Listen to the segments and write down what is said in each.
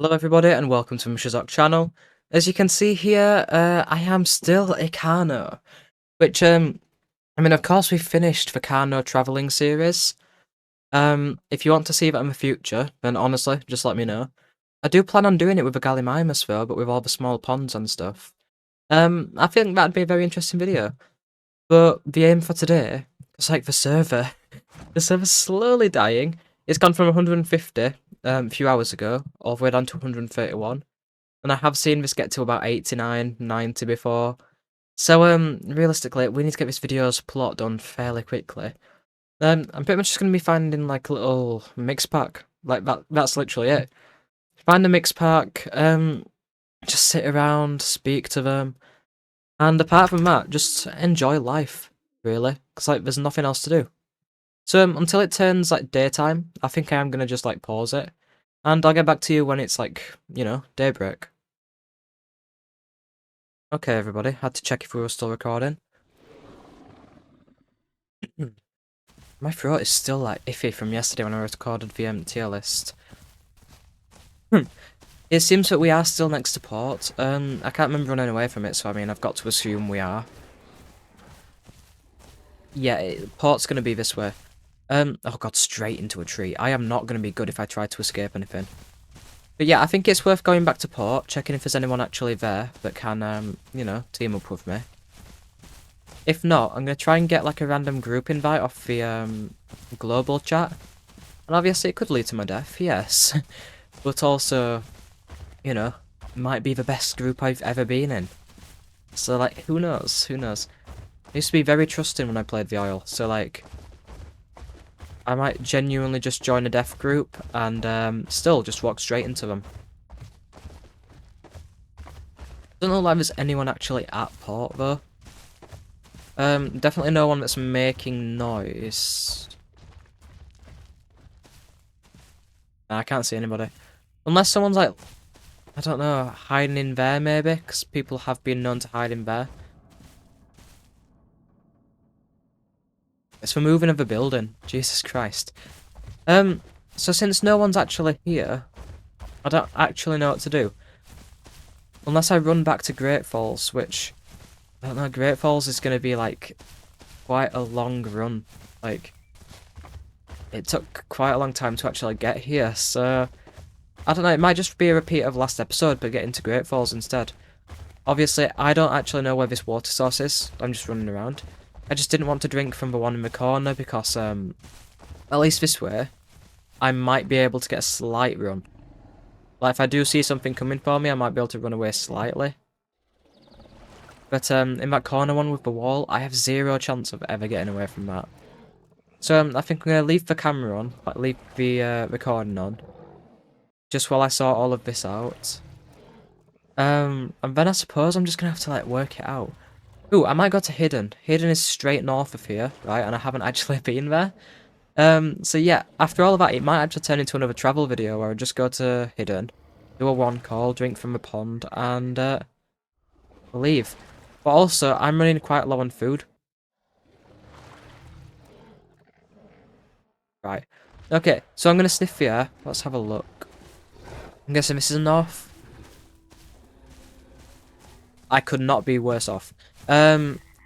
Hello everybody and welcome to Mishazok channel. As you can see here, I am still a Carno, which, of course we finished the Carno travelling series. If you want to see that in the future, then honestly, just let me know. I do plan on doing it with the Gallimimus though, but with all the small ponds and stuff. I think that'd be a very interesting video. But the aim for today, it's like the server's slowly dying. It's gone from 150 a few hours ago, all the way down to 131. And I have seen this get to about 89, 90 before. So, realistically, we need to get this video's plot done fairly quickly. I'm pretty much just going to be finding, like, a little mix pack. Like, that's literally it. Find a mix pack, just sit around, speak to them. And apart from that, just enjoy life, really. Because, like, there's nothing else to do. So, until it turns, like, daytime, I think I am going to just, like, pause it. And I'll get back to you when it's, like, daybreak. Okay, everybody, had to check if we were still recording. My throat is still like iffy from yesterday when I recorded the tier list. It seems that we are still next to port. I can't remember running away from it, so I mean, I've got to assume we are. Yeah, port's gonna be this way. Oh god, straight into a tree. I am not gonna be good if I try to escape anything. But yeah, I think it's worth going back to port, checking if there's anyone actually there that can, team up with me. If not, I'm going to try and get like a random group invite off the global chat. And obviously it could lead to my death, yes. But also, might be the best group I've ever been in. So like, who knows, who knows. I used to be very trusting when I played the oil, so like, I might genuinely just join a death group and still just walk straight into them. Doesn't look like there's anyone actually at port though. Definitely no one that's making noise. I can't see anybody. Unless someone's like, I don't know, hiding in there maybe, because people have been known to hide in there. It's for moving of the building. Jesus Christ. So since no one's actually here, I don't actually know what to do. Unless I run back to Great Falls, which, I don't know, Great Falls is going to be like quite a long run. Like, it took quite a long time to actually get here, so I don't know, it might just be a repeat of last episode, but get into Great Falls instead. Obviously, I don't actually know where this water source is, I'm just running around. I just didn't want to drink from the one in the corner because, at least this way, I might be able to get a slight run. Like, if I do see something coming for me, I might be able to run away slightly. But, in that corner one with the wall, I have zero chance of ever getting away from that. So, I think I'm going to leave the camera on, like, leave the recording on. Just while I sort all of this out. And then I suppose I'm just going to have to, like, work it out. Ooh, I might go to Hidden. Hidden is straight north of here, right? And I haven't actually been there. So yeah, after all of that, it might actually turn into another travel video where I just go to Hidden, do a one call, drink from the pond, and leave. But also, I'm running quite low on food. Right. Okay, so I'm going to sniff the air. Let's have a look. I'm guessing this is north. I could not be worse off.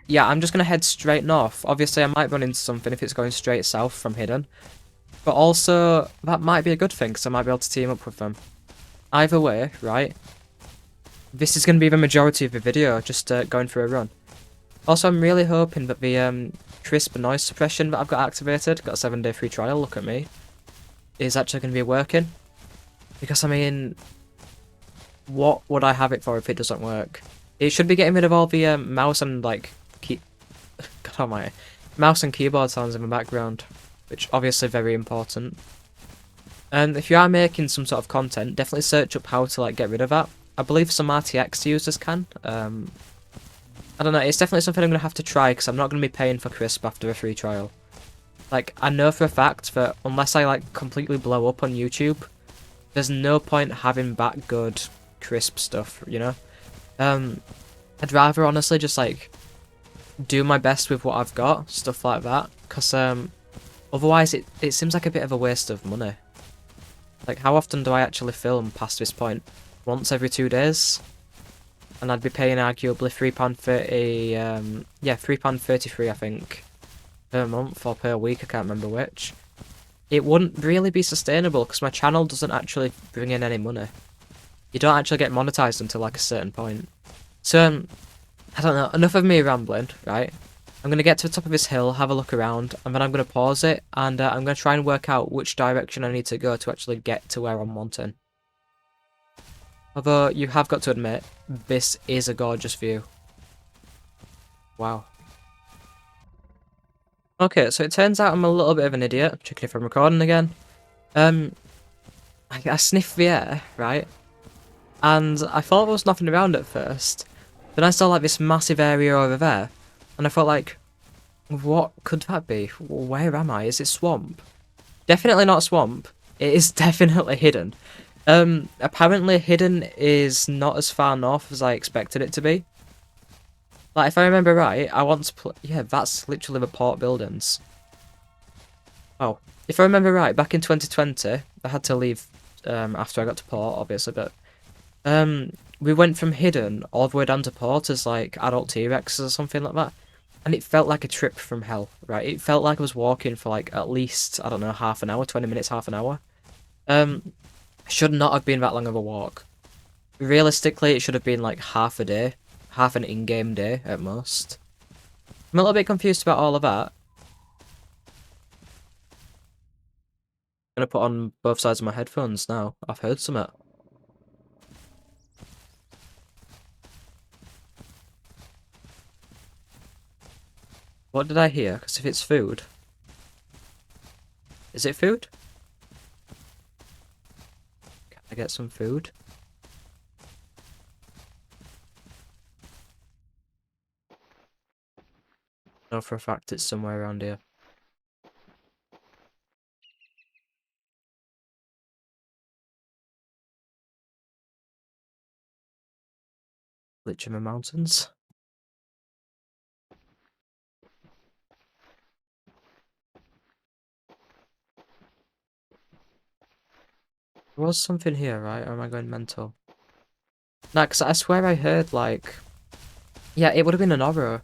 Yeah, I'm just going to head straight north. Obviously, I might run into something if it's going straight south from Hidden. But also, that might be a good thing, because I might be able to team up with them. Either way, right? This is going to be the majority of the video, just going for a run. Also, I'm really hoping that the crisp noise suppression that I've got activated, got a 7-day free trial, look at me, is actually going to be working. Because, I mean, what would I have it for if it doesn't work? It should be getting rid of all the mouse and, like, God almighty. Mouse and keyboard sounds in the background, which obviously very important. And if you are making some sort of content, definitely search up how to like get rid of that. I believe some RTX users can. I don't know, it's definitely something I'm going to have to try because I'm not going to be paying for crisp after a free trial. Like, I know for a fact that unless I like completely blow up on YouTube, there's no point having that good crisp stuff, you know? I'd rather honestly just like do my best with what I've got, stuff like that, because otherwise it seems like a bit of a waste of money. Like, how often do I actually film past this point? Once every 2 days? And I'd be paying arguably £3.30, yeah, £3.33 I think, per month or per week, I can't remember which. It wouldn't really be sustainable because my channel doesn't actually bring in any money. You don't actually get monetized until like a certain point. So, I don't know, enough of me rambling, right? I'm going to get to the top of this hill, have a look around, and then I'm going to pause it, and I'm going to try and work out which direction I need to go to actually get to where I'm wanting. Although, you have got to admit, this is a gorgeous view. Wow. Okay, so it turns out I'm a little bit of an idiot. Checking if I'm recording again. I sniffed the air, right? And I thought there was nothing around at first. Then I saw like this massive area over there. And I thought like, what could that be? Where am I? Is it swamp? Definitely not swamp. It is definitely hidden. Apparently hidden is not as far north as I expected it to be. Like, if I remember right, I want to play... Yeah, that's literally the port buildings. Oh. If I remember right, back in 2020, I had to leave after I got to port, obviously, but... we went from hidden all the way down to port as, like, adult T-Rexes or something like that. And it felt like a trip from hell, right? It felt like I was walking for, like, at least, I don't know, half an hour, 20 minutes, half an hour. Should not have been that long of a walk. Realistically, it should have been, like, half a day. Half an in-game day, at most. I'm a little bit confused about all of that. I'm gonna put on both sides of my headphones now. I've heard something. What did I hear? Because if it's food... Is it food? Can I get some food? No, for a fact it's somewhere around here. Litcham Mountains. There was something here, right? Or am I going mental? Nah, because I swear I heard, like... Yeah, it would have been an Oro.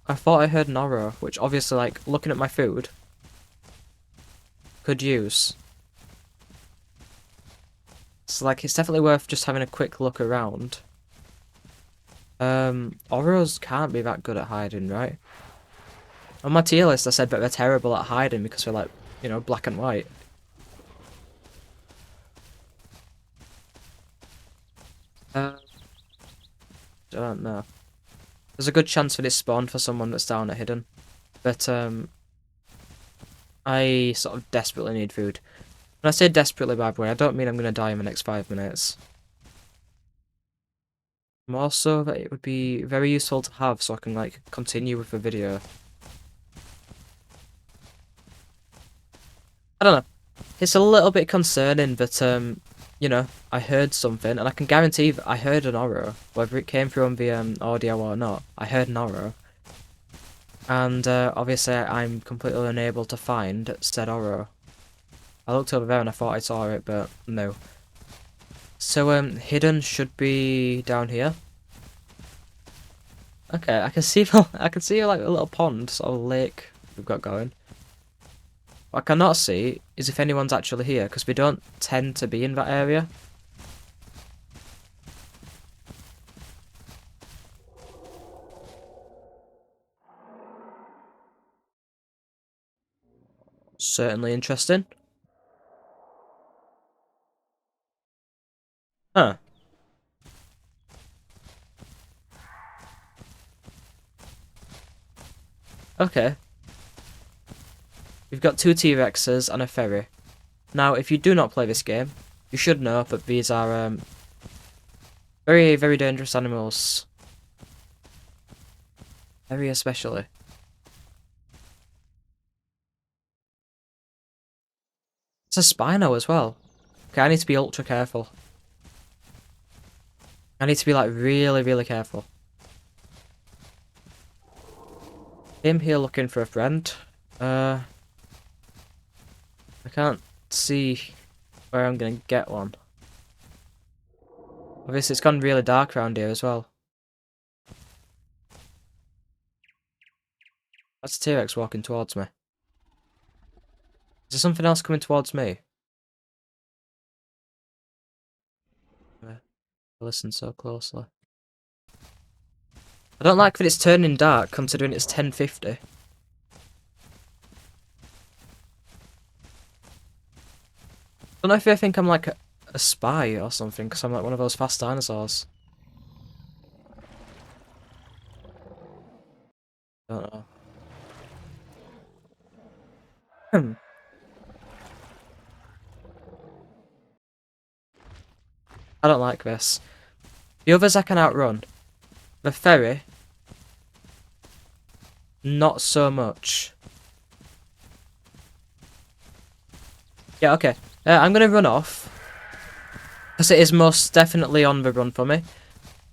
I thought I heard an Oro, which obviously, like, looking at my food... Could use. So, like, it's definitely worth just having a quick look around. Oros can't be that good at hiding, right? On my tier list, I said that they're terrible at hiding because they're, like, you know, black and white. Don't know. There's a good chance for this spawn for someone that's down at hidden. But, I sort of desperately need food. When I say desperately, by the way, I don't mean I'm going to die in the next 5 minutes. More so that it would be very useful to have so I can, like, continue with the video. I don't know. It's a little bit concerning that, you know, I heard something, and I can guarantee that I heard an Oro. Whether it came through on the audio or not, I heard an Oro. And obviously I'm completely unable to find said Oro. I looked over there and I thought I saw it, but no. So hidden should be down here. Okay, I can see I can see like a little pond, sort of lake we've got going. What I cannot see is if anyone's actually here, because we don't tend to be in that area. Certainly interesting. Huh. Okay. We've got 2 T-Rexes and a ferry. Now, if you do not play this game, you should know that these are very, very dangerous animals. Very especially. It's a Spino as well. Okay, I need to be ultra careful. I need to be like really, really careful. Him here looking for a friend. I can't see where I'm gonna get one. Obviously, it's gone really dark around here as well. That's a T-Rex walking towards me. Is there something else coming towards me? Listen so closely. I don't like that it's turning dark, considering it's 10:50. I don't know if they think I'm like a spy or something, because I'm like one of those fast dinosaurs. Don't know. I don't like this. The others I can outrun. The ferry, not so much. Yeah, okay. I'm gonna run off. Because it is most definitely on the run for me.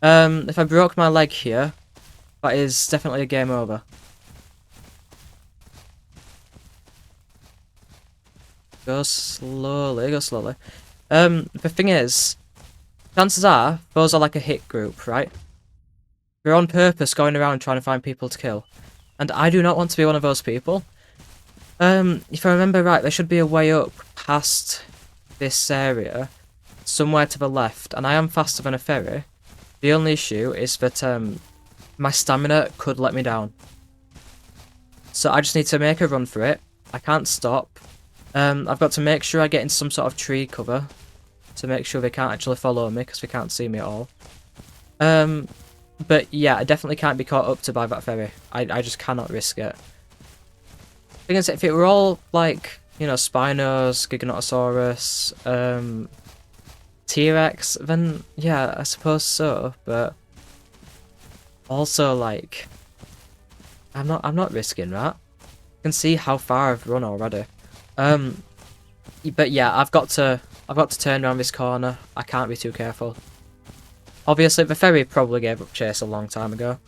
If I broke my leg here, that is definitely a game over. Go slowly, go slowly. The thing is, chances are, those are like a hit group, right? They're on purpose going around trying to find people to kill. And I do not want to be one of those people. If I remember right, there should be a way up past this area, somewhere to the left, and I am faster than a ferry. The only issue is that my stamina could let me down. So I just need to make a run for it. I can't stop. I've got to make sure I get into some sort of tree cover to make sure they can't actually follow me because they can't see me at all. But yeah, I definitely can't be caught up to by that ferry. I just cannot risk it. Thing is, if it were all like, you know, Spinos, Giganotosaurus, T-Rex, then yeah, I suppose so, but also like I'm not risking that. You can see how far I've run already. But yeah, I've got to turn around this corner. I can't be too careful. Obviously, the ferry probably gave up chase a long time ago,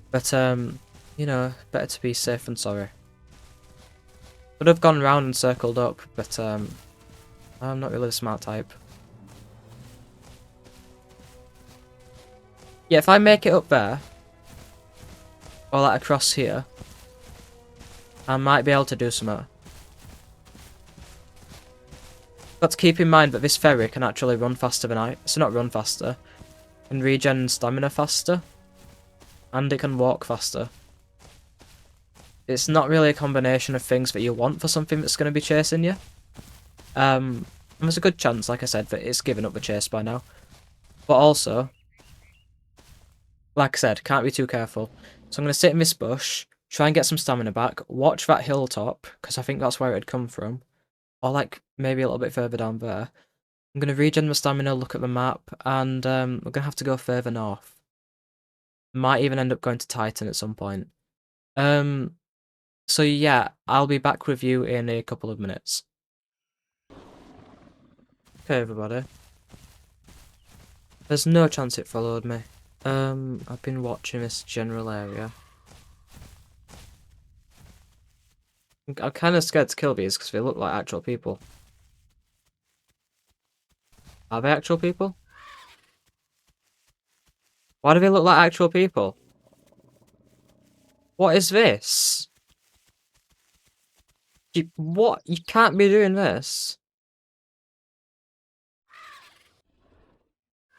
but you know, better to be safe than sorry. Would have gone round and circled up, but I'm not really the smart type. Yeah, if I make it up there, or like across here, I might be able to do something. Got to keep in mind that this ferry can actually run faster than I. So not run faster, can regen stamina faster, and it can walk faster. It's not really a combination of things that you want for something that's going to be chasing you. And there's a good chance, like I said, that it's given up the chase by now. But also, like I said, can't be too careful. So I'm going to sit in this bush, try and get some stamina back, watch that hilltop, because I think that's where it'd come from. Or like, maybe a little bit further down there. I'm going to regen my stamina, look at the map, and we're going to have to go further north. Might even end up going to Titan at some point. So yeah, I'll be back with you in a couple of minutes. Okay, everybody. There's no chance it followed me. I've been watching this general area. I'm kind of scared to kill these because they look like actual people. Are they actual people? Why do they look like actual people? What is this? What? You can't be doing this.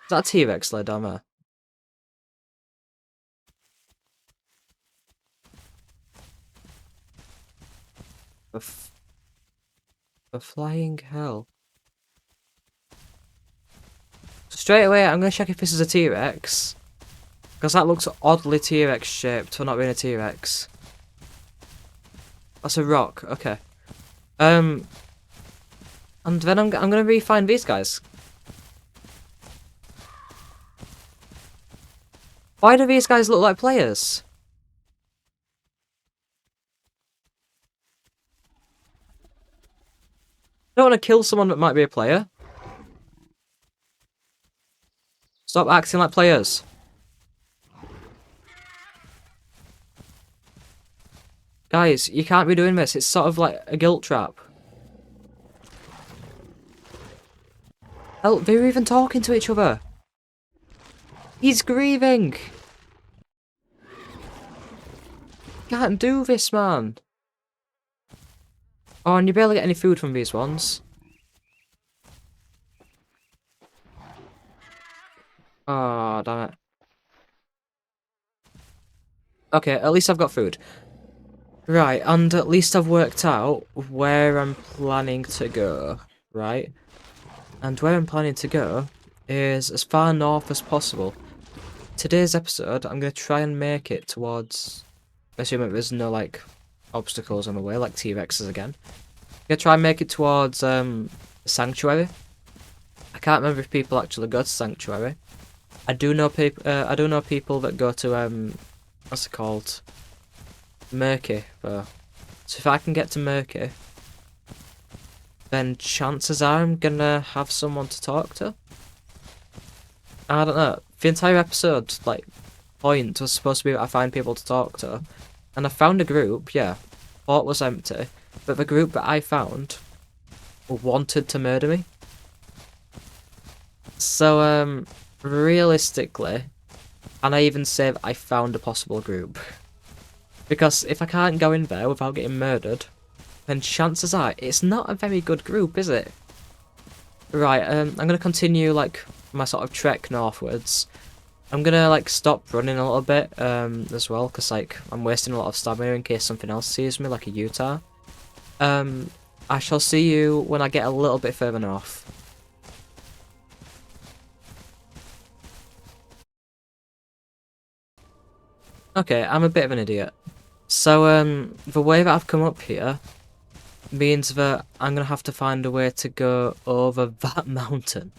Is that a T-Rex led down there? The flying hell. So straight away, I'm going to check if this is a T-Rex. Because that looks oddly T-Rex shaped for not being a T-Rex. That's a rock, okay. And then I'm going to re-find these guys. Why do these guys look like players? I don't want to kill someone that might be a player. Stop acting like players. Guys, you can't be doing this. It's sort of like a guilt trap. Oh, they're even talking to each other. He's grieving. Can't do this, man. Oh, and you barely get any food from these ones. Oh, damn it. Okay, at least I've got food. Right, and at least I've worked out where I'm planning to go, right? And where I'm planning to go is as far north as possible. Today's episode, I'm going to try and make it towards, assuming there's no, like, obstacles on the way, like T-Rexes again. I'm going to try and make it towards, Sanctuary. I can't remember if people actually go to Sanctuary. I do know people that go to, what's it called? Murky, though. So if I can get to Murky, then chances are I'm gonna have someone to talk to. I don't know. The entire episode, like, point was supposed to be that I find people to talk to. And I found a group, yeah. Fort was empty. But the group that I found wanted to murder me. So, realistically, and I even say that I found a possible group. Because if I can't go in there without getting murdered, then chances are it's not a very good group, is it? Right, I'm gonna continue, like, my sort of trek northwards. I'm gonna, like, stop running a little bit, as well, because, like, I'm wasting a lot of stamina in case something else sees me, like a Utah. I shall see you when I get a little bit further north. Okay, I'm a bit of an idiot. So, the way that I've come up here means that I'm gonna have to find a way to go over that mountain.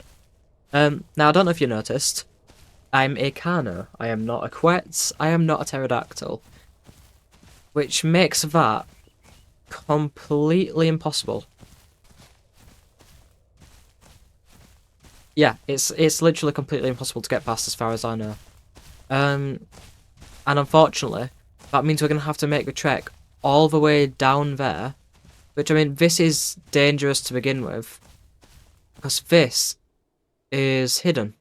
Now, I don't know if you noticed, I'm a Carno. I am not a Quetz. I am not a Pterodactyl. Which makes that completely impossible. Yeah, it's literally completely impossible to get past as far as I know. And unfortunately, that means we're gonna have to make the trek all the way down there. Which, I mean, this is dangerous to begin with. Because this is hidden.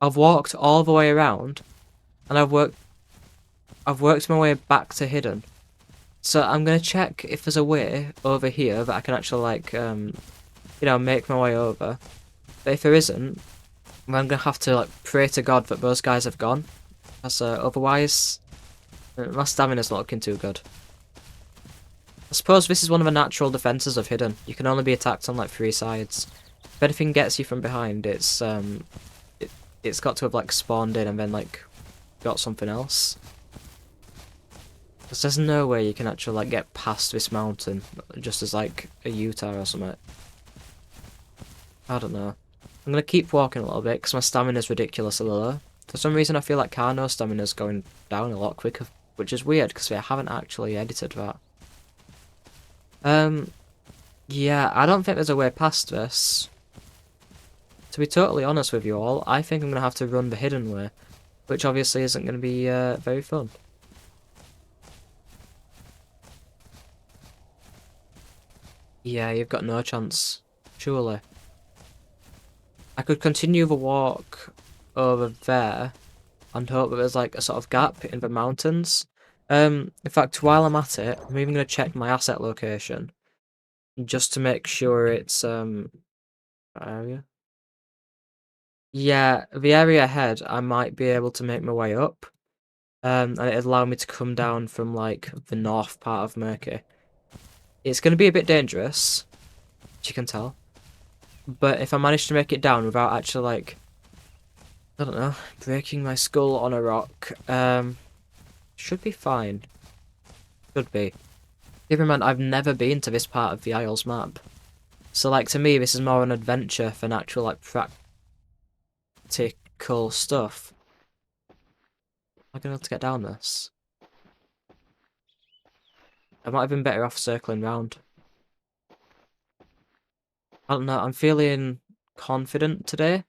I've walked all the way around, and I've worked my way back to hidden. So I'm gonna check if there's a way over here that I can actually, like, make my way over. But if there isn't, then I'm gonna have to, like, pray to God that those guys have gone. As otherwise, my stamina's not looking too good. I suppose this is one of the natural defenses of hidden. You can only be attacked on, like, 3 sides. If anything gets you from behind, it's got to have, like, spawned in and then, like, got something else. Because there's no way you can actually, like, get past this mountain just as, like, a Utah or something. I don't know. I'm gonna keep walking a little bit because my stamina's ridiculously low. For some reason I feel like Carno's stamina's going down a lot quicker, which is weird because I haven't actually edited that. Yeah, I don't think there's a way past this. To be totally honest with you all, I think I'm gonna have to run the hidden way, which obviously isn't gonna be very fun. Yeah, you've got no chance, surely. I could continue the walk over there and hope that there's like a sort of gap in the mountains. In fact, while I'm at it, I'm even gonna check my asset location just to make sure it's area. Yeah, the area ahead, I might be able to make my way up. And it'd allow me to come down from like the north part of Murky. It's gonna be a bit dangerous, as you can tell. But if I manage to make it down without actually like, I don't know, breaking my skull on a rock, should be fine. Should be. Keep in mind, I've never been to this part of the Isles map. So, like, to me, this is more an adventure than actual, like, practical stuff. Am I gonna be able to get down this? I might have been better off circling round. I don't know, I'm feeling confident today.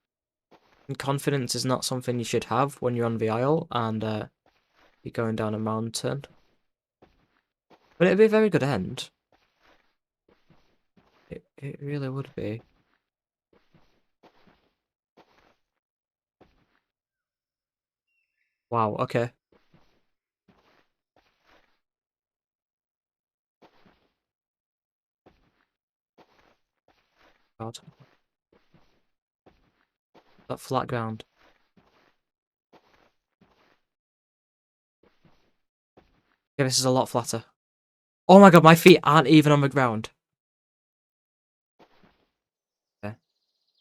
And confidence is not something you should have when you're on the Isle and you're going down a mountain. But it'd be a very good end. It really would be. Wow, okay. God. That flat ground. Yeah, this is a lot flatter. Oh my god, my feet aren't even on the ground. Okay.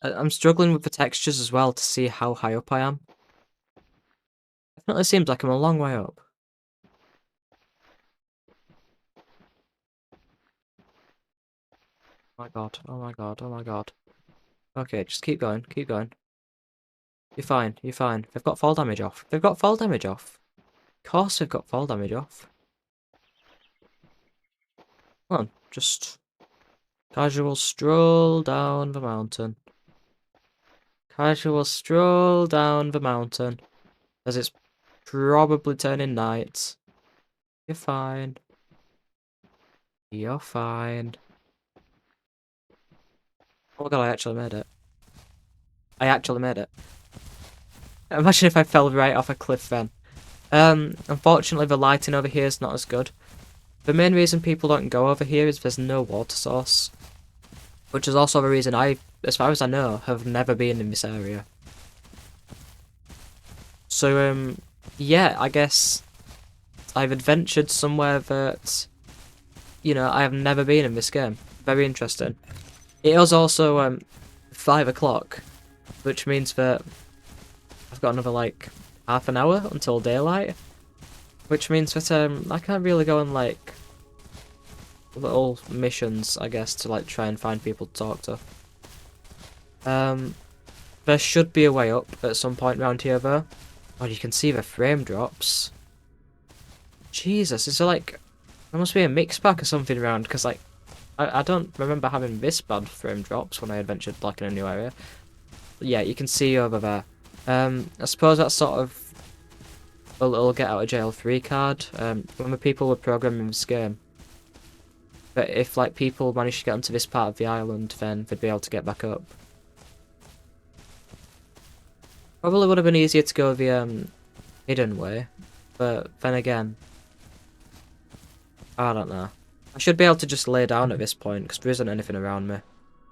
I'm struggling with the textures as well to see how high up I am. Definitely seems like I'm a long way up. Oh my god, oh my god, oh my god. Okay, just keep going, keep going. You're fine, you're fine. They've got fall damage off. They've got fall damage off. Of course they've got fall damage off. Come on, just casual stroll down the mountain. Casual stroll down the mountain. As it's probably turning night. You're fine. You're fine. Oh my god, I actually made it. I actually made it. Imagine if I fell right off a cliff then. Unfortunately the lighting over here is not as good. The main reason people don't go over here is there's no water source. Which is also the reason I, as far as I know, have never been in this area. So, yeah, I guess I've adventured somewhere that, you know, I have never been in this game. Very interesting. It is also, 5 o'clock, which means that I've got another, like, half an hour until daylight. Which means that, I can't really go on, like, little missions, I guess, to, like, try and find people to talk to. There should be a way up at some point around here, though. Oh, you can see the frame drops. Jesus, is there, like... There must be a mix pack or something around, because, like, I don't remember having this bad frame drops when I adventured, like, in a new area. But yeah, you can see over there. I suppose that's sort of a little get out of jail free card. When the people were programming this game, but if, like, people managed to get onto this part of the island, then they'd be able to get back up. Probably would have been easier to go the hidden way, but then again, I don't know. I should be able to just lay down at this point because there isn't anything around me.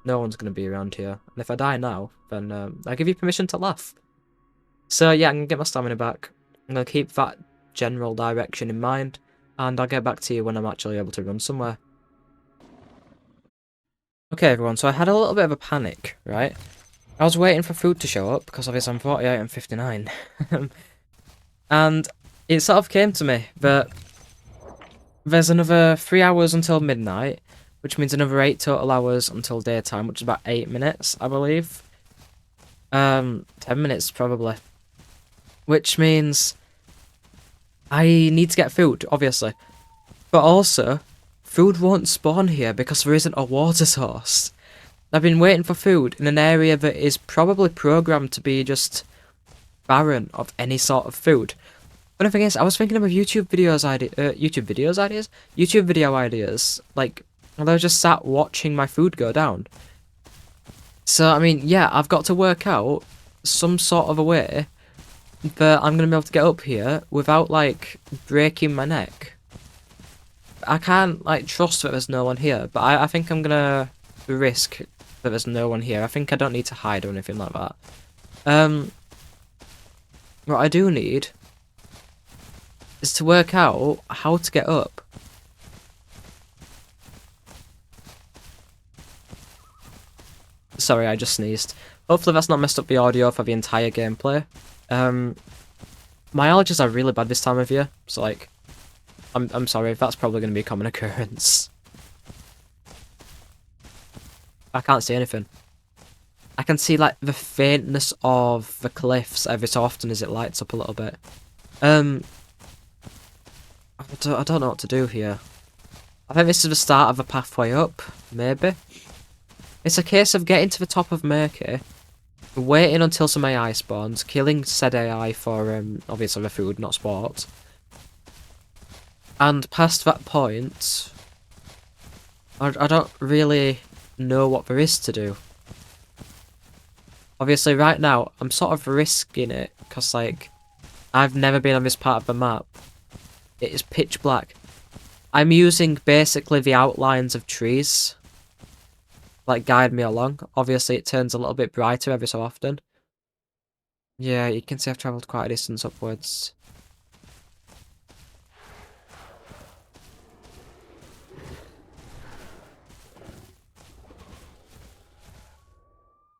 No one's going to be around here, and if I die now, then I give you permission to laugh. So yeah, I'm going to get my stamina back. I'm going to keep that general direction in mind, and I'll get back to you when I'm actually able to run somewhere. Okay everyone, so I had a little bit of a panic, right? I was waiting for food to show up, because obviously I'm 48 and 59. And it sort of came to me that there's another 3 hours until midnight, which means another 8 total hours until daytime, which is about 8 minutes, I believe. 10 minutes, probably. Which means I need to get food, obviously. But also, food won't spawn here because there isn't a water source. I've been waiting for food in an area that is probably programmed to be just barren of any sort of food. But the thing is, I was thinking of YouTube video ideas. Like, and I was just sat watching my food go down. So, I mean, yeah, I've got to work out some sort of a way that I'm going to be able to get up here without, like, breaking my neck. I can't, like, trust that there's no one here, but I think I'm going to risk that there's no one here. I think I don't need to hide or anything like that. What I do need is to work out how to get up. Sorry, I just sneezed. Hopefully that's not messed up the audio for the entire gameplay. My allergies are really bad this time of year, so like, I'm sorry, that's probably going to be a common occurrence. I can't see anything. I can see, like, the faintness of the cliffs every so often as it lights up a little bit. I don't know what to do here. I think this is the start of a pathway up, maybe. It's a case of getting to the top of Murky, waiting until some AI spawns, killing said AI for, obviously the food, not sport. And past that point, I don't really know what there is to do. Obviously, right now, I'm sort of risking it, because, like, I've never been on this part of the map. It is pitch black. I'm using basically the outlines of trees. Like, guide me along. Obviously, it turns a little bit brighter every so often. Yeah, you can see I've travelled quite a distance upwards.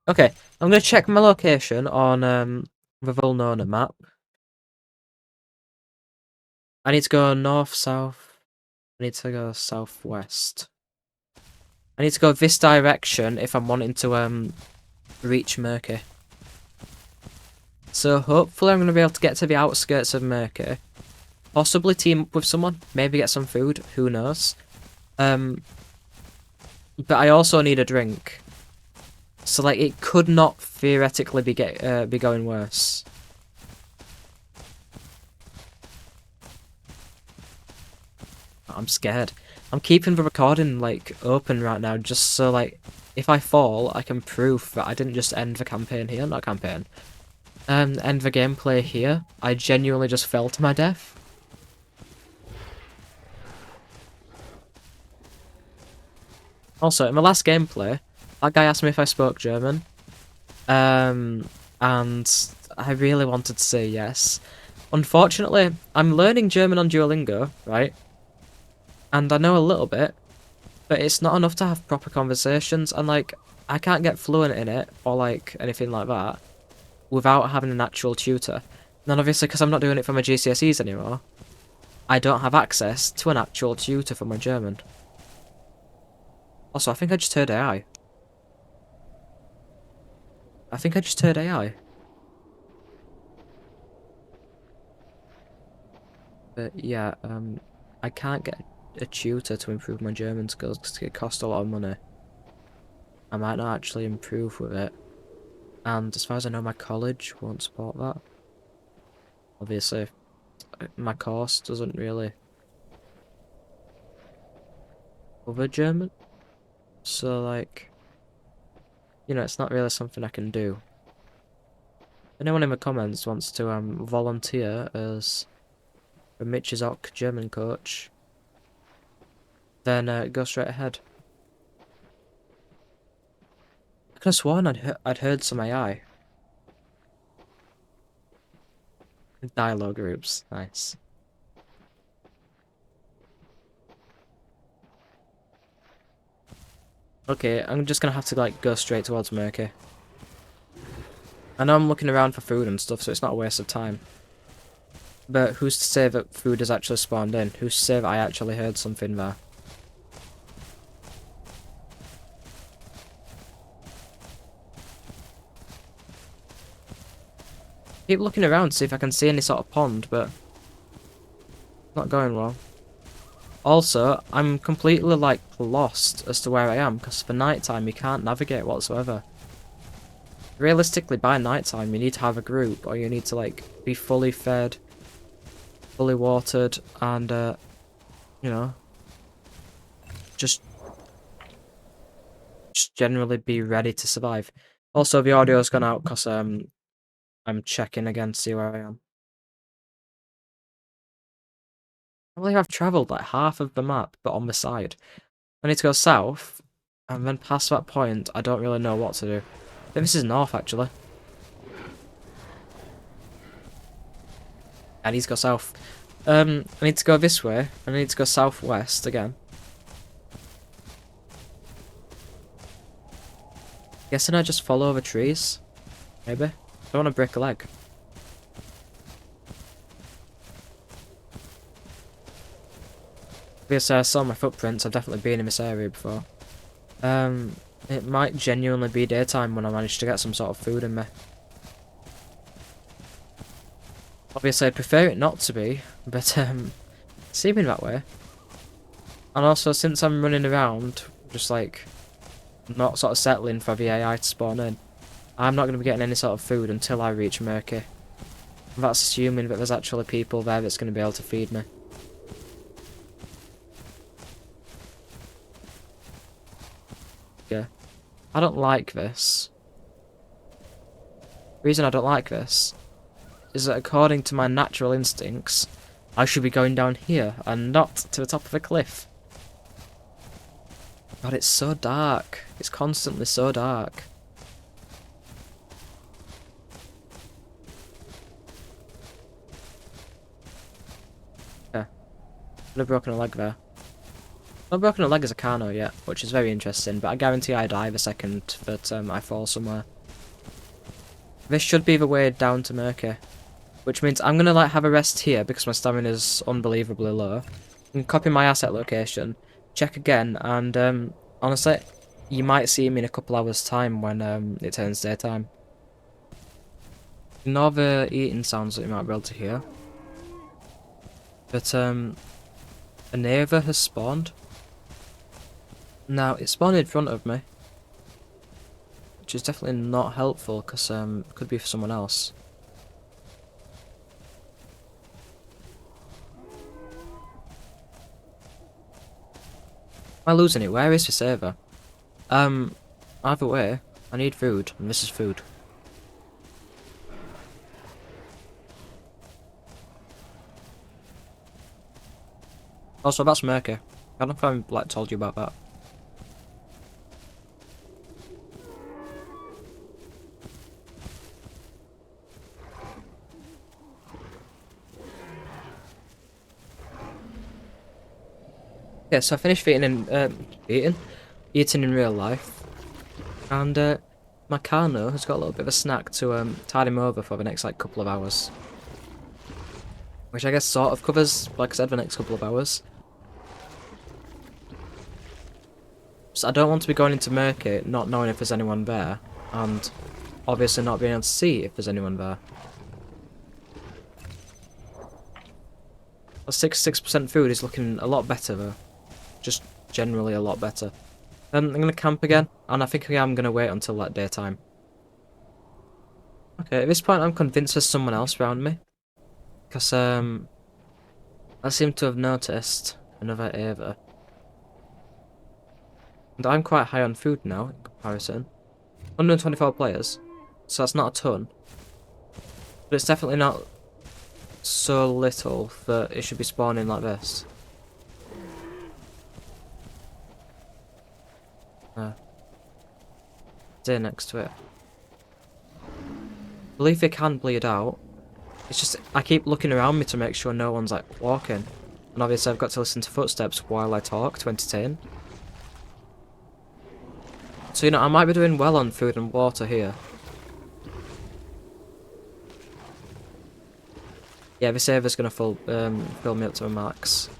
Okay, I'm going to check my location on the Vulnona map. I need to go north, south. I need to go southwest. I need to go this direction if I'm wanting to reach Murky. So hopefully I'm going to be able to get to the outskirts of Murky. Possibly team up with someone. Maybe get some food. Who knows? But I also need a drink. So like it could not theoretically be going worse. I'm scared. I'm keeping the recording like open right now just so like if I fall I can prove that I didn't just end the campaign here, not campaign. End the gameplay here. I genuinely just fell to my death. Also, in my last gameplay, that guy asked me if I spoke German. And I really wanted to say yes. Unfortunately, I'm learning German on Duolingo, right? And I know a little bit, but it's not enough to have proper conversations, and like, I can't get fluent in it, or like, anything like that, without having an actual tutor. And then obviously, because I'm not doing it for my GCSEs anymore, I don't have access to an actual tutor for my German. Also, I think I just heard AI. I think I just heard AI. But yeah, I can't get a tutor to improve my German skills because it costs a lot of money. I might not actually improve with it. And as far as I know, my college won't support that. Obviously, my course doesn't really cover German. So, like, you know, it's not really something I can do. If anyone in the comments wants to volunteer as a Mitchizok German coach, then go straight ahead. I could have sworn I'd heard some AI. Dialogue groups, nice. Okay, I'm just gonna have to like go straight towards Murky. I know I'm looking around for food and stuff, so it's not a waste of time. But who's to say that food has actually spawned in? Who's to say that I actually heard something there? Keep looking around to see if I can see any sort of pond, but not going well. Also, I'm completely like lost as to where I am, because for nighttime you can't navigate whatsoever. Realistically, by nighttime you need to have a group, or you need to like be fully fed, fully watered, and you know, just generally be ready to survive. Also, the audio's gone out because I'm checking again to see where I am. I believe I've travelled like half of the map, but on the side. I need to go south, and then past that point, I don't really know what to do. I think this is north, actually. I need to go south. I need to go this way, and I need to go southwest again. Guessing I just follow the trees? Maybe? I don't want to break a leg. Obviously, I saw my footprints. I've definitely been in this area before. It might genuinely be daytime when I manage to get some sort of food in me. Obviously, I'd prefer it not to be, but seeming that way. And also, since I'm running around, just like not sort of settling for the AI to spawn in, I'm not going to be getting any sort of food until I reach Murky. That's assuming that there's actually people there that's going to be able to feed me. Yeah. I don't like this. The reason I don't like this is that according to my natural instincts, I should be going down here and not to the top of a cliff. God, it's so dark. It's constantly so dark. Yeah. Could have broken a leg there. Not broken a leg as a Carno yet, which is very interesting, but I guarantee I die the second that I fall somewhere. This should be the way down to Murky, which means I'm gonna like have a rest here because my stamina is unbelievably low. And copy my asset location, check again, and honestly, you might see me in a couple hours time when it turns daytime. Ignore the eating sounds that you might be able to hear. But a neighbour has spawned. Now, it spawned in front of me. Which is definitely not helpful, because it could be for someone else. Am I losing it? Where is the server? Either way, I need food, and this is food. Also, that's Murky. I don't know if I've like told you about that. Yeah, so I finished eating in real life, and my Carno has got a little bit of a snack to tide him over for the next like couple of hours, which I guess sort of covers, like I said, the next couple of hours. So I don't want to be going into Murky not knowing if there's anyone there, and obviously not being able to see if there's anyone there. 66% food is looking a lot better though. Just generally a lot better. I'm gonna camp again, and I think I'm gonna wait until like daytime. Okay, at this point I'm convinced there's someone else around me. Because I seem to have noticed another Ava. And I'm quite high on food now in comparison. 124 players, so that's not a ton. But it's definitely not so little that it should be spawning like this. Stay next to it. I believe they can bleed out. It's just, I keep looking around me to make sure no one's like walking. And obviously I've got to listen to footsteps while I talk to entertain. So, you know, I might be doing well on food and water here. Yeah, the saver's gonna fill me up to a max.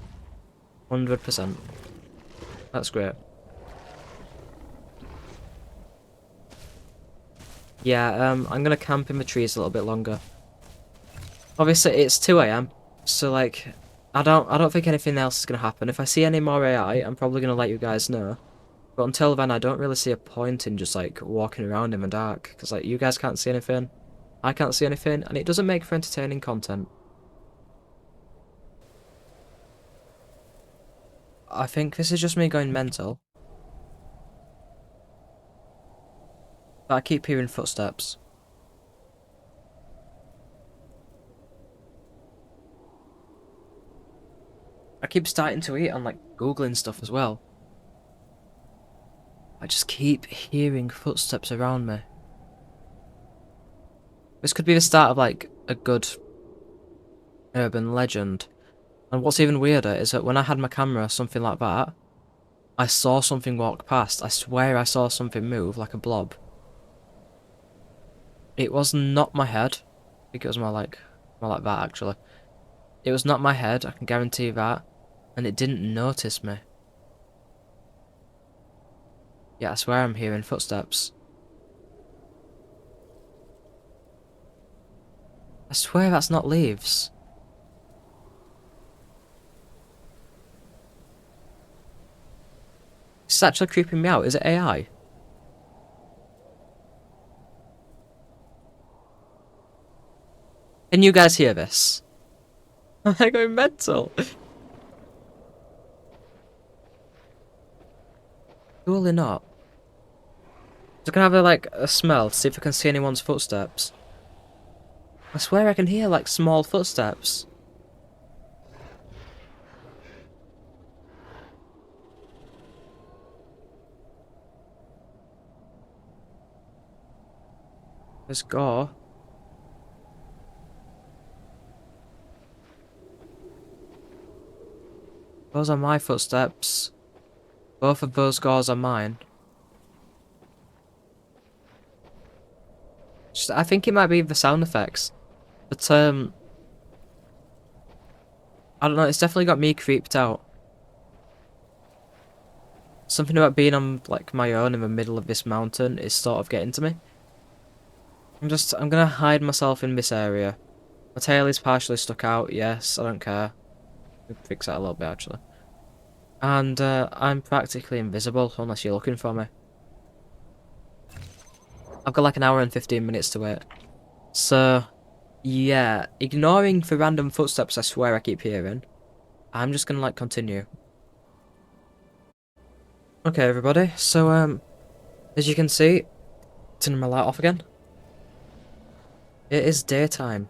100%. That's great. Yeah, I'm gonna camp in the trees a little bit longer. Obviously, it's 2 AM, so like, I don't think anything else is gonna happen. If I see any more AI, I'm probably gonna let you guys know. But until then, I don't really see a point in just like walking around in the dark, because like you guys can't see anything, I can't see anything, and it doesn't make for entertaining content. I think this is just me going mental. But I keep hearing footsteps. I keep starting to eat on like Googling stuff as well. I just keep hearing footsteps around me. This could be the start of like a good urban legend. And what's even weirder is that when I had my camera, something like that, I saw something walk past. I swear I saw something move like a blob. It was not my head. I think it was more like that actually. It was not my head, I can guarantee that. And it didn't notice me. Yeah, I swear I'm hearing footsteps. I swear that's not leaves. It's actually creeping me out. Is it AI? Can you guys hear this? Am I going mental? Surely not. So can I have like a smell to see if I can see anyone's footsteps? I swear I can hear like small footsteps. Let's go. Those are my footsteps. Both of those gores are mine. Just, I think it might be the sound effects. But, I don't know, it's definitely got me creeped out. Something about being on, like, my own in the middle of this mountain is sort of getting to me. I'm gonna hide myself in this area. My tail is partially stuck out, yes, I don't care. Fix that a little bit, actually. And, I'm practically invisible, unless you're looking for me. I've got like an hour and 15 minutes to wait. So, yeah, ignoring the random footsteps I swear I keep hearing, I'm just gonna, like, continue. Okay, everybody, so, as you can see, turning my light off again. It is daytime.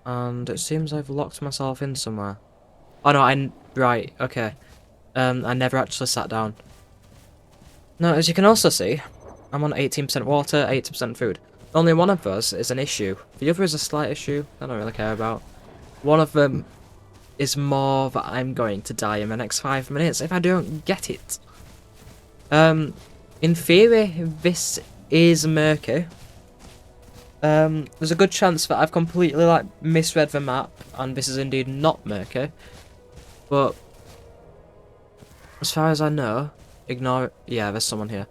And it seems I've locked myself in somewhere. Oh no, right, okay. I never actually sat down. Now, as you can also see, I'm on 18% water, 80% food. Only one of those is an issue. The other is a slight issue I don't really care about. One of them is more that I'm going to die in the next 5 minutes if I don't get it. In theory, this is murky. There's a good chance that I've completely, like, misread the map, and this is indeed not murky. But, as far as I know, yeah, there's someone here.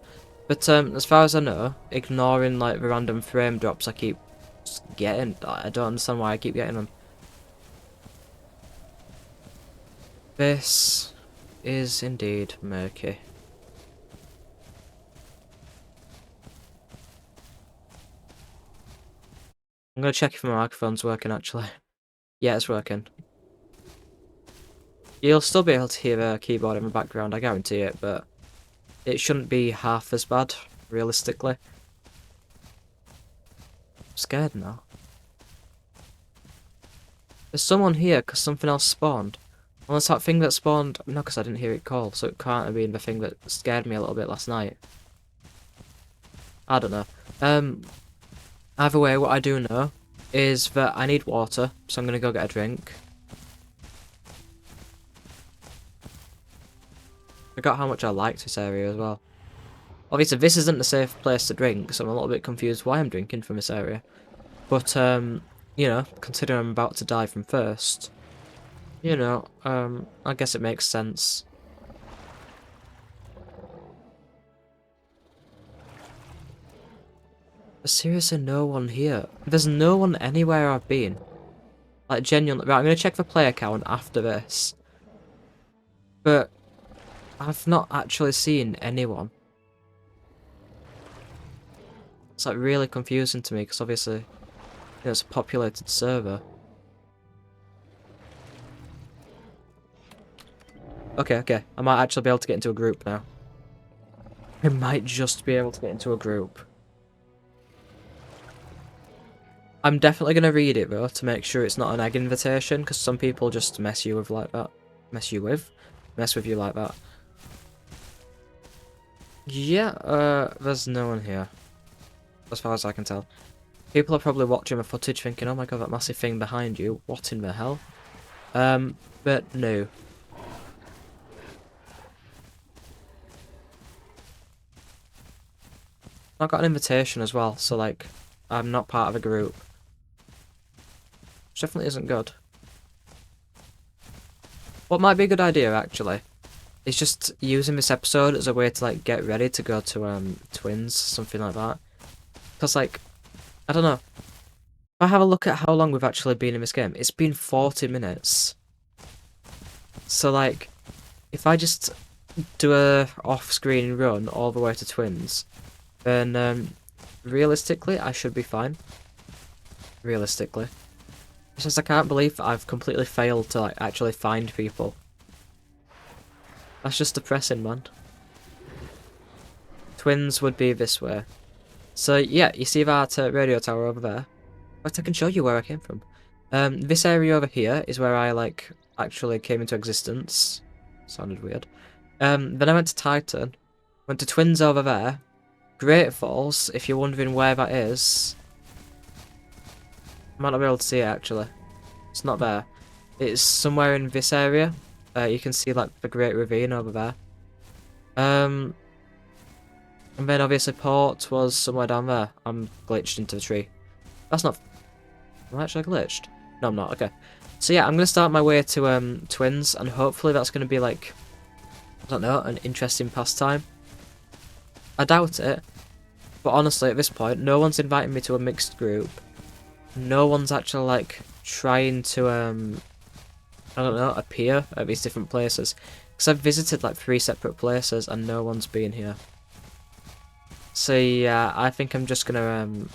But, as far as I know, ignoring, like, the random frame drops I keep getting, I don't understand why I keep getting them. This is indeed murky. I'm gonna check if my microphone's working, actually. Yeah, it's working. You'll still be able to hear a keyboard in the background, I guarantee it, but it shouldn't be half as bad, realistically. I'm scared now. There's someone here because something else spawned. Unless that thing that spawned... No, because I didn't hear it call, so it can't have been the thing that scared me a little bit last night. I don't know. Either way, what I do know is that I need water, so I'm going to go get a drink. I forgot how much I liked this area as well. Obviously, this isn't a safe place to drink, so I'm a little bit confused why I'm drinking from this area. But, you know, considering I'm about to die from thirst, you know, I guess it makes sense. There's seriously no one here. There's no one anywhere I've been. Like, genuinely. Right, I'm going to check the player count after this. But I've not actually seen anyone. It's, like, really confusing to me, because obviously, you know, it's a populated server. Okay. I might actually be able to get into a group now. I might just be able to get into a group. I'm definitely going to read it, though, to make sure it's not an egg invitation, because some people just mess you with like that. Mess with you like that. Yeah, there's no one here. As far as I can tell. People are probably watching my footage thinking, oh my god, that massive thing behind you, what in the hell? But no. I got an invitation as well, so like, I'm not part of a group. Which definitely isn't good. What might be a good idea, actually, is just using this episode as a way to, like, get ready to go to, Twins, something like that. Because, like, I don't know. If I have a look at how long we've actually been in this game, it's been 40 minutes. So, like, if I just do a off-screen run all the way to Twins, then, realistically, I should be fine. Realistically. It's just I can't believe that I've completely failed to, like, actually find people. That's just depressing, man. Twins would be this way. So, yeah, you see that radio tower over there? But I can show you where I came from. This area over here is where I, like, actually came into existence. Sounded weird. Then I went to Titan. Went to Twins over there. Great Falls, if you're wondering where that is. I might not be able to see it, actually. It's not there. It's somewhere in this area. You can see, like, the Great Ravine over there. And then, obviously, Port was somewhere down there. I'm glitched into the tree. That's not... Am I actually glitched? No, I'm not. Okay. So, yeah, I'm going to start my way to Twins, and hopefully that's going to be, like, I don't know, an interesting pastime. I doubt it. But honestly, at this point, no one's inviting me to a mixed group. No one's actually, like, trying to, I don't know, appear at these different places. Because I've visited, like, 3 separate places, and no one's been here. So, yeah, I think I'm just gonna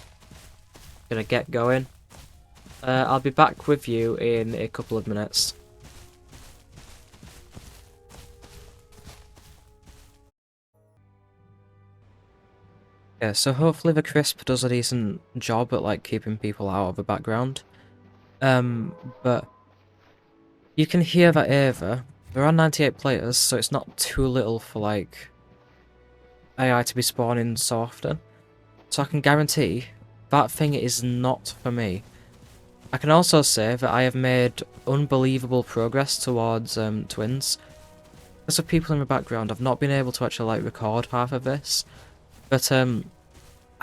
get going. I'll be back with you in a couple of minutes. Yeah, so hopefully the crisp does a decent job at, like, keeping people out of the background. But you can hear that Ava. There are 98 players, so it's not too little for, like, AI to be spawning so often. So I can guarantee that thing is not for me. I can also say that I have made unbelievable progress towards Twins. Because of people in the background, I've not been able to actually, like, record half of this. But I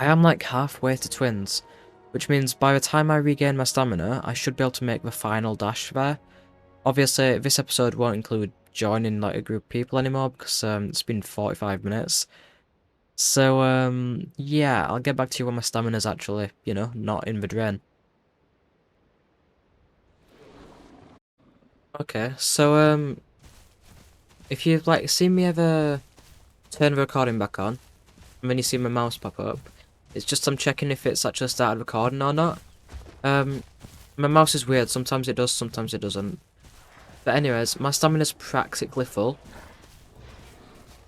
am, like, halfway to Twins, which means by the time I regain my stamina, I should be able to make the final dash there. Obviously, this episode won't include joining, like, a group of people anymore, because it's been 45 minutes. So, yeah, I'll get back to you when my stamina's actually, you know, not in the drain. Okay, so, if you've, like, seen me ever turn the recording back on, and then you see my mouse pop up, it's just I'm checking if it's actually started recording or not. My mouse is weird, sometimes it does, sometimes it doesn't. But anyways, my stamina's practically full.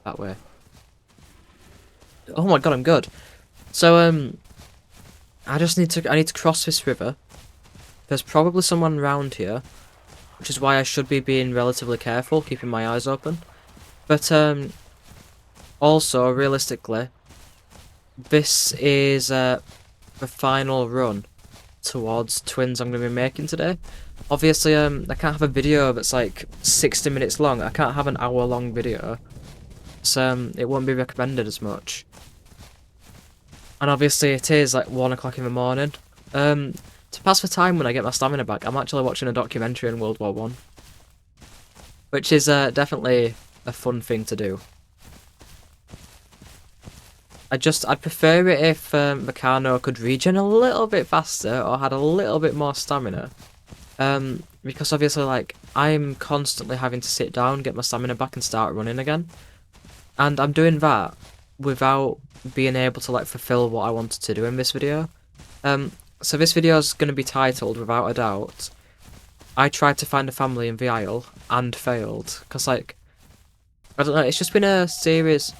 That way. Oh my god, I'm good. So, I need to cross this river. There's probably someone around here, which is why I should be being relatively careful, keeping my eyes open. But, also, realistically, this is, the final run towards Twins I'm going to be making today. Obviously, I can't have a video that's, like, 60 minutes long. I can't have an hour-long video. So, it won't be recommended as much. And obviously it is like 1 o'clock in the morning. To pass the time when I get my stamina back, I'm actually watching a documentary on World War I. Which is definitely a fun thing to do. I'd prefer it if the Carno could regen a little bit faster or had a little bit more stamina. Because obviously, like, I'm constantly having to sit down, get my stamina back and start running again. And I'm doing that without being able to, like, fulfill what I wanted to do in this video. So this video is going to be titled, without a doubt, I tried to find a family in the Isle and failed. Because, like, I don't know, it's just been a series...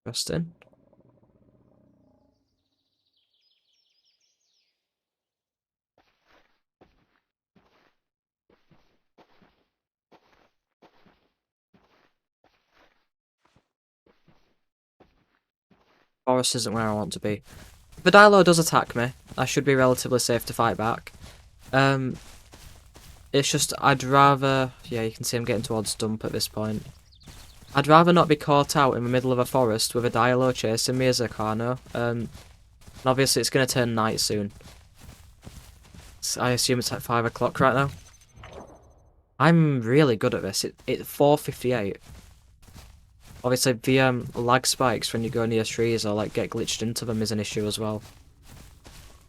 Interesting. Forest isn't where I want to be. If the Dilo does attack me, I should be relatively safe to fight back. It's just, I'd rather... Yeah, you can see I'm getting towards Dump at this point. I'd rather not be caught out in the middle of a forest with a Dilo chasing me as a Carno. And obviously it's going to turn night soon. So I assume it's at 5 o'clock right now. I'm really good at this. It's 4:58. Obviously the lag spikes when you go near trees or like get glitched into them is an issue as well.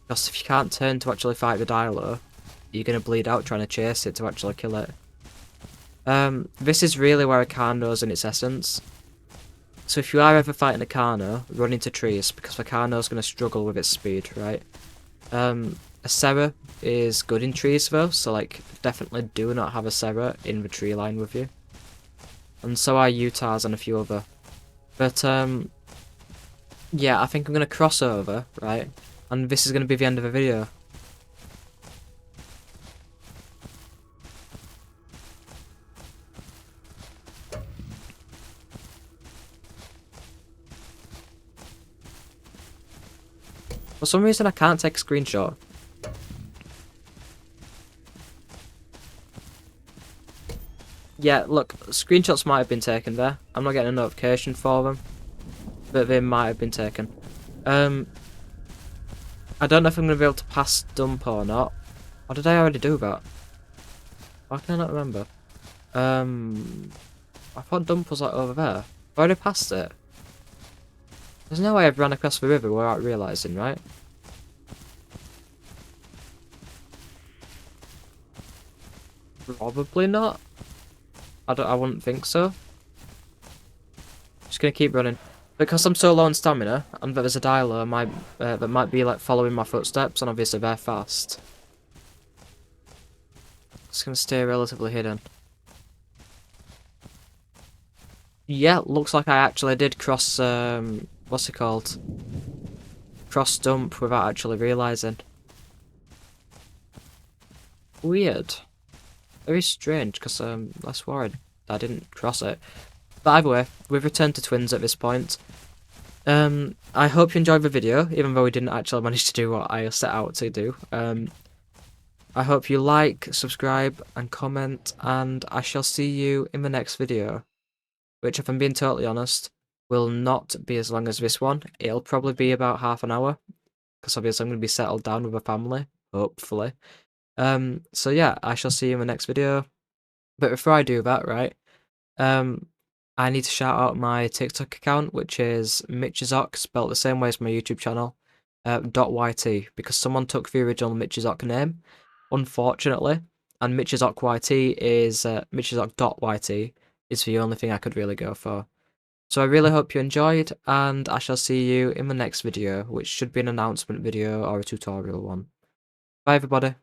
Because if you can't turn to actually fight the Dilo, you're going to bleed out trying to chase it to actually kill it. This is really where a Carno is in its essence. So if you are ever fighting a Carno, run into trees, because the Carno is going to struggle with its speed, right? A Serra is good in trees though, so like definitely do not have a Serra in the tree line with you. And so are Utahs and a few other. But yeah, I think I'm gonna cross over, right? And this is gonna be the end of the video. For some reason I can't take a screenshot. Yeah, look, screenshots might have been taken there. I'm not getting a notification for them, but they might have been taken. I don't know if I'm going to be able to pass dump or not. Or did I already do that? Why can I not remember? I thought dump was like over there. I already passed it. There's no way I've run across the river without realising, right? Probably not. I wouldn't think so. Just gonna keep running. Because I'm so low on stamina, and there's a dialer that might be like following my footsteps, and obviously they're fast. Just gonna stay relatively hidden. Yeah, looks like I actually did cross, what's it called? Cross dump without actually realising. Weird. Very strange, because I swore I didn't cross it. But either way, we've returned to twins at this point. I hope you enjoyed the video, even though we didn't actually manage to do what I set out to do. I hope you like, subscribe, and comment, and I shall see you in the next video. Which, if I'm being totally honest, will not be as long as this one. It'll probably be about half an hour, because obviously I'm going to be settled down with a family, hopefully. So yeah, I shall see you in the next video. But before I do that, right, I need to shout out my TikTok account, which is Mitchizok, spelled the same way as my YouTube channel, .yt, because someone took the original Mitchizok name, unfortunately, and Mitchizok YT is, Mitchizok.yt is the only thing I could really go for. So I really hope you enjoyed, and I shall see you in the next video, which should be an announcement video or a tutorial one. Bye everybody.